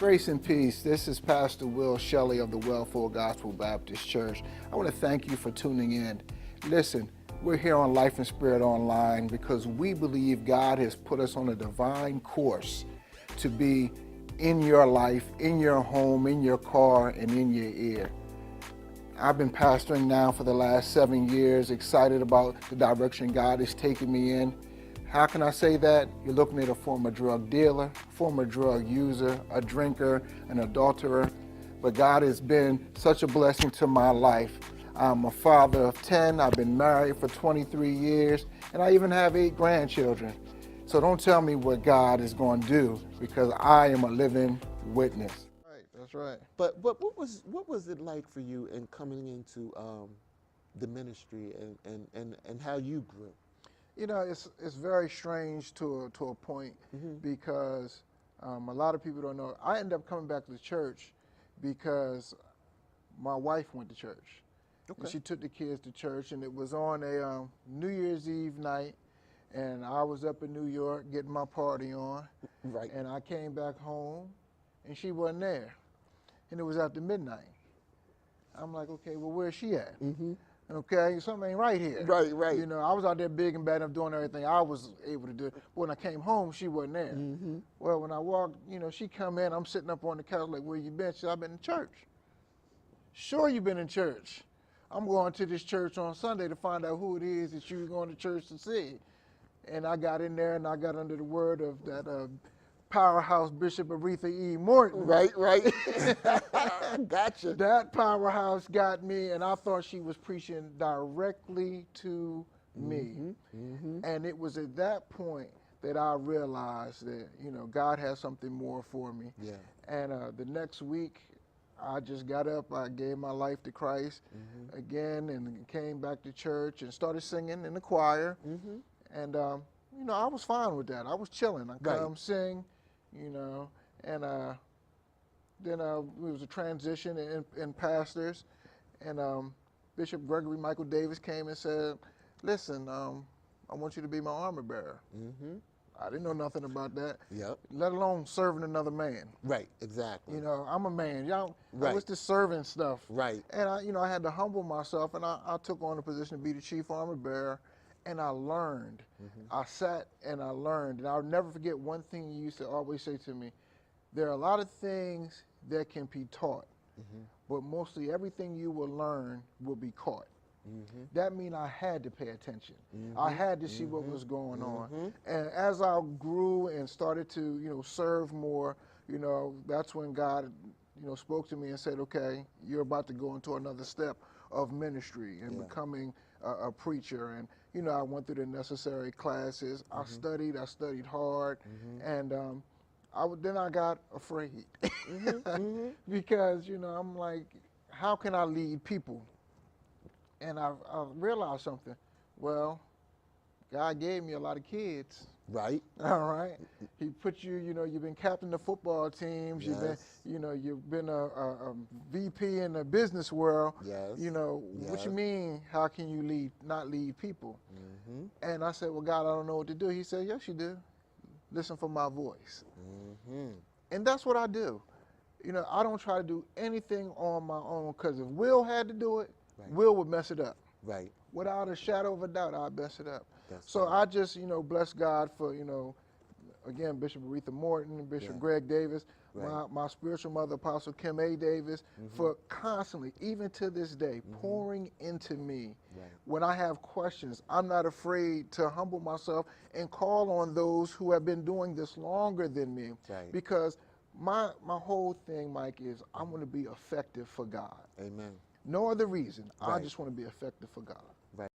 Grace and peace. This is Pastor Will Shelley of the Wellful Gospel Baptist Church. I want to thank you for tuning in. Listen, we're here on Life and Spirit Online because we believe God has put us on a divine course to be in your life, in your home, in your car, and in your ear. I've been pastoring now for the last 7 years, excited about the direction God is taking me in. How can I say that? You're looking at a former drug dealer, former drug user, a drinker, an adulterer. But God has been such a blessing to my life. I'm a father of 10. I've been married for 23 years, and I even have 8 grandchildren. So don't tell me what God is going to do, because I am a living witness. Right, that's right. But what was it like for you in coming into the ministry and how you grew? You know, it's very strange to a point, because a lot of people don't know. I ended up coming back to the church because my wife went to church. Okay. And she took the kids to church, and it was on a New Year's Eve night, and I was up in New York getting my party on. Right. And I came back home, and she wasn't there. And it was after midnight. I'm like, okay, well, where's she at? Okay, something ain't right here. Right, right. You know, I was out there big and bad enough doing everything I was able to do. But when I came home, she wasn't there. Well, when I walked, you know, she come in, I'm sitting up on the couch like, where you been? She said, I've been in church. Sure, you been in church. I'm going to this church on Sunday to find out who it is that you're going to church to see. And I got in there and I got under the word of that powerhouse Bishop Aretha E. Morton. Right, right. Gotcha. That powerhouse got me, and I thought she was preaching directly to me. And it was at that point that I realized that, you know, God has something more for me. Yeah. And the next week, I just got up, I gave my life to Christ again, and came back to church and started singing in the choir. And, you know, I was fine with that. I was chilling. I come sing, you know, and then it was a transition in pastors, and Bishop Gregory Michael Davis came and said, listen, I want you to be my armor bearer. I didn't know nothing about that, Yep. let alone serving another man. Right, exactly. You know, I'm a man. Y'all, Right. what's this serving stuff? Right. And I had to humble myself, and I took on the position to be the chief armor bearer, and I learned. I sat and I learned, and I'll never forget one thing you used to always say to me. There are a lot of things that can be taught, but mostly everything you will learn will be caught. That means I had to pay attention. I had to see what was going on. And as I grew and started to, you know, serve more, you know, that's when God, you know, spoke to me and said, okay, you're about to go into another step of ministry and becoming a preacher. And, you know, I went through the necessary classes. I studied hard. And then I got afraid because, you know, I'm like, how can I lead people? And I realized something. Well, God gave me a lot of kids. Right. All right. He put you, you know, you've been captain of football teams. You've been, you know, you've been a VP in the business world. Yes. You know, what you mean, how can you not lead people? And I said, well, God, I don't know what to do. He said, yes, you do. Listen for my voice. And that's what I do. You know, I don't try to do anything on my own, because if Will had to do it, Will would mess it up. Right. Without a shadow of a doubt, I'd mess it up. That's So right. I just, you know, bless God for, you know, again, Bishop Aretha Morton, Bishop Greg Davis, my spiritual mother, Apostle Kim A. Davis, for constantly, even to this day, pouring into me. When I have questions, I'm not afraid to humble myself and call on those who have been doing this longer than me. Because my whole thing, Mike, is I want to be effective for God. Amen. No other reason. I just want to be effective for God. Right.